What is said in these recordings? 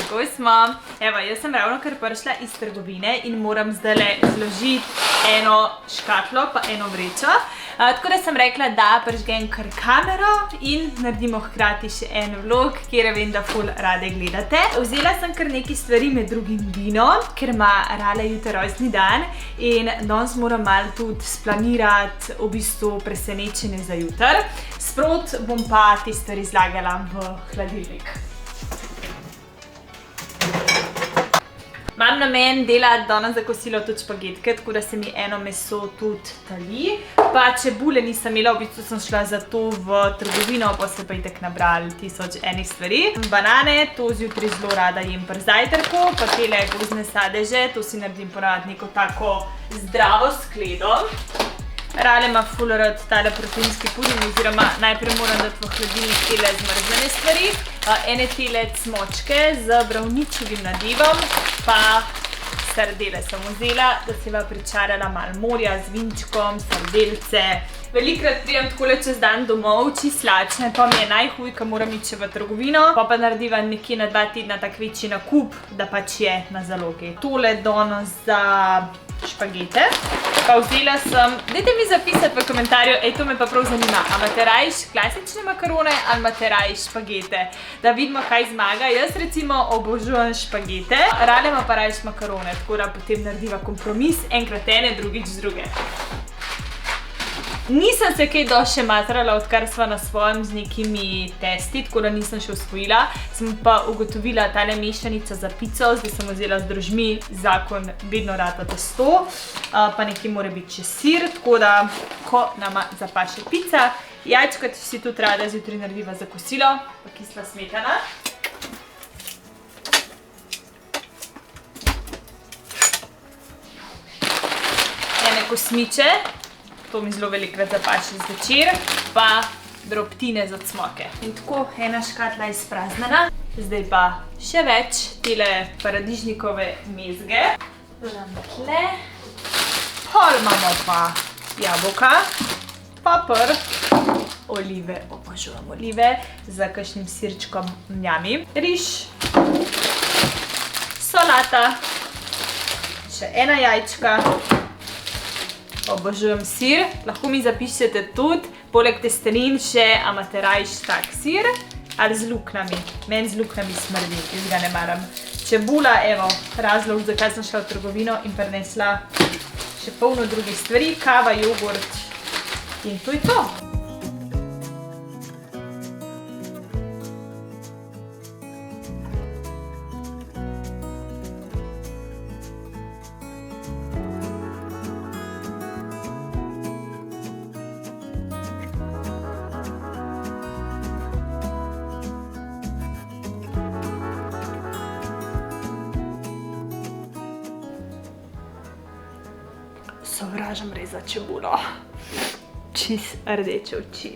kako smo? Evo, jaz sem ravno kar prišla iz trgovine in moram zdajle zložiti eno škatlo pa eno vrečo. Tako da sem rekla, da prižgem kar kamero in naredimo hkrati še en vlog, kjer vem, da ful rade gledate. Vzela sem kar nekaj stvari, med drugim vino, ker ima Rale jutri rojstni dan in danes moram malo tudi splanirati v bistvu presenečenje za jutri. Sprot bom pa te stvari zlagala v hladilnik. Imam namen delati danes za kosilo tudi špagetke, tako da se mi eno meso tudi tali. Pa čebule nisem imela, v bistvu sem šla za to v trgovino, pa se pa itak nabrali 1000 enih stvari. Banane, to zjutraj zelo rada jem pri zajtrku, pa tele gozdne sadeže, to si naredim ponavadi neko tako zdravo skledo. Rale ima ful rad tale proteinski puding, oziroma najprej moram dati v hladilnik tele zmrznjene stvari, ene tele cmočke z bravničevim nadivom, pa sardele sem vzela, da se va pričarala malo morja z vinčkom, sardelce. Velikrat pridem takole čez dan domov, čisto lačne, pa mi je najhuj, ko moram iti še v trgovino, pa narediva nekje na 2 tedna tak večji nakup, da pač je na zalogi. Tole danes za špagete. Pa vzela sem, dajte mi zapisati v komentarju, to me pa prav zanima, a imate rajš klasične makarone ali imate rajš špagete, da vidimo, kaj zmaga. Jaz recimo obožujem špagete, Rale ima pa rajš makarone, tako da potem narediva kompromis, enkrat ene, drugič z druge. Nisem se kaj dosti še matrala, odkar sva na svojem z nekimi testi, tako da nisem še osvojila. Sem pa ugotovila tale mešanica za pico, zdaj sem vzela z drožmi, zakon vedno rata testo, pa nekaj mora biti še sir, tako da, ko nama zapaše pica. Jajčka si tudi rada zjutraj narediva za kosilo, pa kisla smetana. Ene kosmiče. To mi zelo velikrat zapaši zvečer, pa drobtine za cmoke. In tako, ena škatla je izpraznjena. Zdaj pa še več tele paradižnikove mezge. Dodam tle. Pol imamo pa jabolka, papr, olive, obožujem olive, za kakšnim sirčkom mnjami, riž, solata, še ena jajčka, obožujem sir, lahko mi zapišete tudi, poleg testenin še, a imate rajš tak sir ali z luknami. Meni z luknami smrdi, jaz ga ne maram. Čebula, evo, razlog, zakaj sem šla v trgovino in prinesla še polno drugih stvari, kava, jogurt in to je to. Sovražam rezati čebulo. Čist rdeče oči.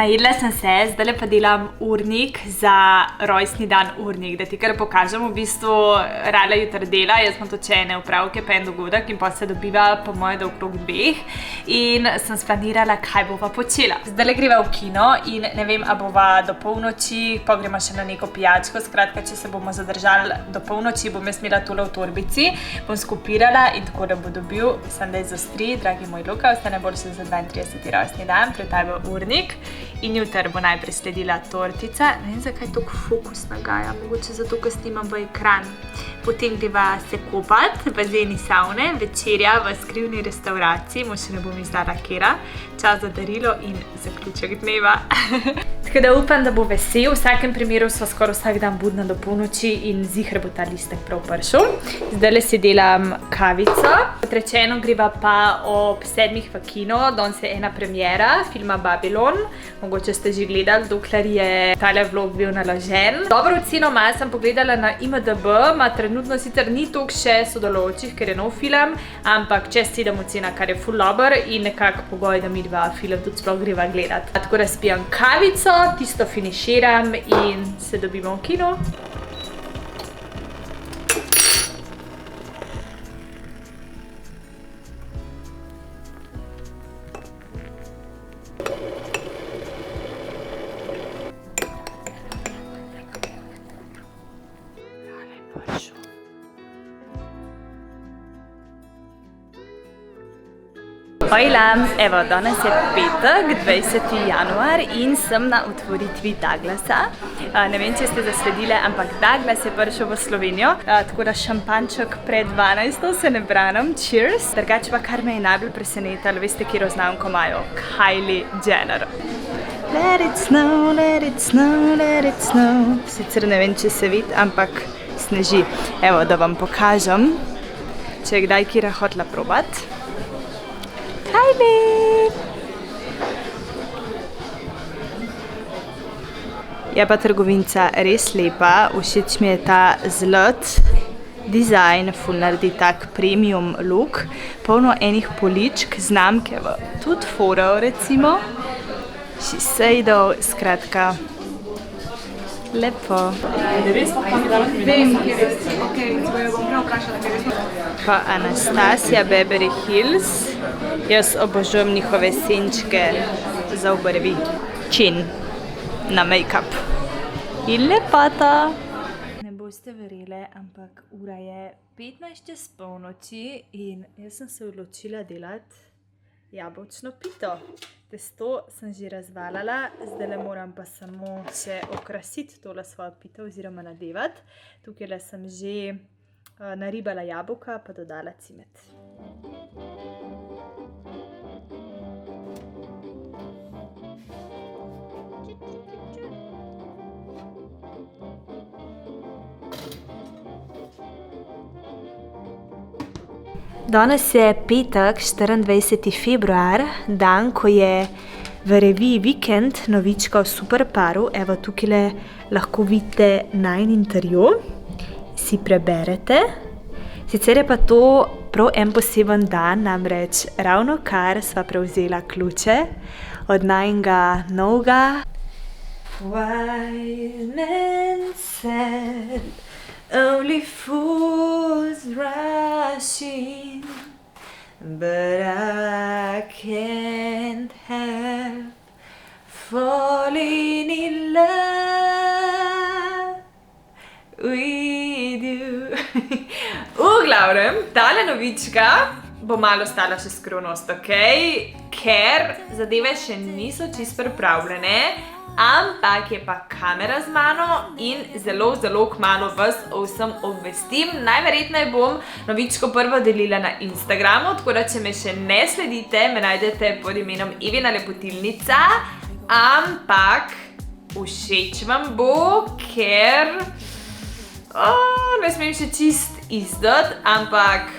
Najedla sem se, zdajle pa delam urnik za rojstni dan urnik, da ti kar pokažem v bistvu Rala jutri dela, jaz imam tudi ene opravke pa en dogodek in pa se dobiva po moje do okrog 2 in sem splanirala, kaj bova počela. Zdajle greva v kino in ne vem, a bova do polnoči, pa gremo še na neko pijačko, skratka, če se bomo zadržali do polnoči, bom jaz imela tole v torbici, bom skupirala in tako da bo dobil, sem da je zostri, dragi moj Luka, vse najboljše za 32. rojstni dan, pred tebe urnik. In jutri bo najprej sledila tortica. Ne vem, zakaj toliko fokus nagaja, mogoče zato, ker snimam v ekran. Potem greva se kopat, bazeni savne, večerja v skrivni restauraciji, še ne bom izdala kera, čas za darilo in zaključek dneva. Tako da upam, da bo vesel. V vsakem primeru sva skoraj vsak dan budna do polnoči in ziher bo ta listek prav prišel. Zdajle si delam kavico. Kot rečeno, greva pa ob 7 v kino, danes je ena premiera filma Babylon. Mogoče ste že gledali, dokler je tale vlog bil naložen. Dobro oceno ima, sem pogledala na IMDb, ima trenutno sicer ni toliko še sodelujočih, ker je nov film, ampak čez 7 ocena, kar je ful dober in nekako pogoj, da mi dva film tudi sploh greva gledat. Tako da spijam kavico, tisto finiširam in se dobimo v kino. Hojla, evo, danes je petek, 20. januar in sem na otvoritvi Douglasa. Ne vem, če ste zasledile, ampak Douglas je prišel v Slovenijo, tako da šampanček pred 12. se ne branim, cheers. Drugače pa kar me je najbolj presenetilo, veste, kjero znamko imajo? Kylie Jenner. Let it snow, let it snow, let it snow. Sicer ne vem, če se vidi, ampak sneži. Evo, da vam pokažem, če je kdaj kjera hotela probat. Kylie! Je pa trgovinca res lepa, všeč mi je ta zlat dizajn, ful naredi tak premium look, polno enih poličk, znamke, tudi Forel recimo, Shiseido, skratka, lepo. Pa Anastasia Beverly Hills. Jaz obožujem njihove senčke za obrvi. Čin na make-up. In lepota. Ne boste verjeli, ampak ura je 15 čez polnoči in jaz sem se odločila delati jabolčno pito. Testo sem že razvaljala, zdaj moram pa samo še okrasiti tole svojo pito oziroma nadevati. Tukaj sem že naribala jabolka pa dodala cimet. Danes je petek, 24. februar, dan, ko je v reviji Vikend novička o Superparu. Evo, tukaj lahko vidite najin intervju, si preberete. Sicer je pa to prav en poseben dan, namreč ravno kar sva prevzela ključe od najinga novega. Wise men said, only fools rush in, but I can't help falling in love with you. V glavnem, tale novička bo malo stala še skrivnost, okej? Ker zadeve še niso čisto pripravljene, ampak je pa kamera z mano in zelo kmalu vas o vsem obvestim. Najverjetneje bom novičko prvo delila na Instagramu, tako da če me še ne sledite, me najdete pod imenom Evina Lepotilnica, ampak všeč vam bo, ker ne smem še čist izdati, ampak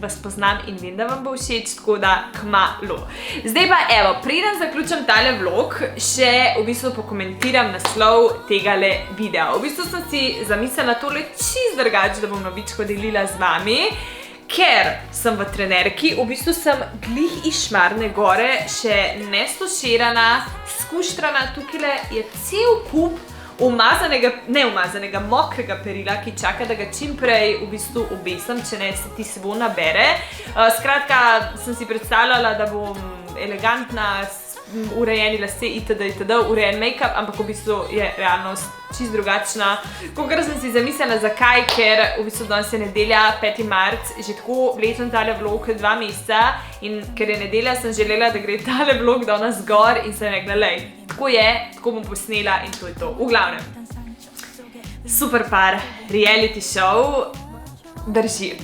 vas poznam in vem, da vam bo všeč, tako da kmalu. Zdaj pa evo, preden zaključim tale vlog, še v bistvu pokomentiram naslov tegale videa. V bistvu sem si zamislila tole čist drugače, da bom novičko delila z vami, ker sem v trenerki, v bistvu sem glih iz Šmarne gore, še nestoširana, skuštrana, tukaj je cel kup mokrega perila, ki čaka, da ga čim prej v bistvu obesim, če ne se ti seboj nabere. Skratka, sem si predstavljala, da bom elegantna, urejeni lase, itd., urejen make-up, ampak v bistvu je realnost čist drugačna. Kakor sem si zamislila, zakaj, ker v bistvu danes je nedelja, 5. marc, že tako vlečem tale vlog 2 meseca in ker je nedelja, sem želela, da gre tale vlog danes gor in sem rekla, lej, tako je, tako bom posnela in to je to. V glavnem. Super par, reality show, drži.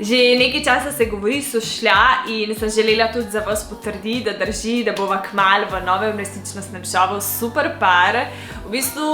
Že nekaj časa se govori, so šla in sem želela tudi za vas potrditi, da drži, da bova kmalu v novem resničnostnem šovu Super par. V bistvu,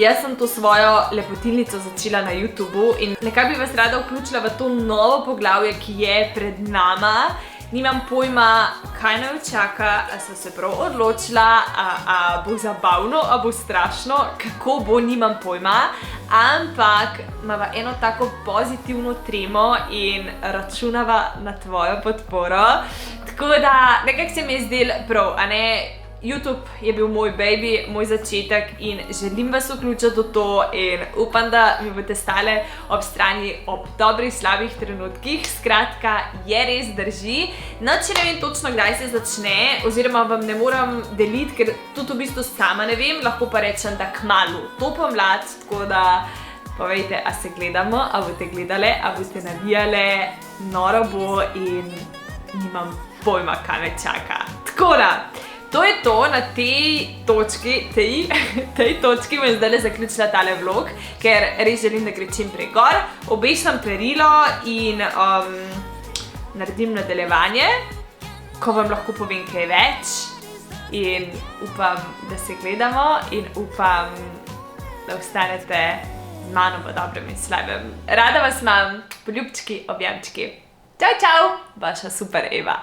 jaz sem to svojo lepotilnico začela na YouTubeu in nekaj bi vas rada vključila v to novo poglavje, ki je pred nama. Nimam pojma, kaj naj čaka, a sem se prav odločila, a bo zabavno, a bo strašno, kako bo, nimam pojma, ampak imava eno tako pozitivno tremo in računava na tvojo podporo. Tako da nekako se mi je zdelo prav, a ne? YouTube je bil moj baby, moj začetek in želim vas vključiti v to in upam, da mi boste stale ob strani ob dobrih, slabih trenutkih. Skratka, je res drži. No, če ne vem točno, kdaj se začne, oziroma vam ne moram deliti, ker tudi v bistvu sama ne vem, lahko pa rečem, da kmalu to pomlad, tako da povejte, a se gledamo, a boste gledale, a boste navijale, noro bo in nimam pojma, kaj me čaka. Tako da, to je to, na tej točki bom zdaj zaključila tale vlog, ker res želim, da gre čim prej gor. Obešam perilo in naredim nadaljevanje, ko vam lahko povem kaj več in upam, da se gledamo in upam, da ostanete z mano v dobrem in slabem. Rada vas imam, poljubčki, objemčki. Čau, čau, vaša Super Eva.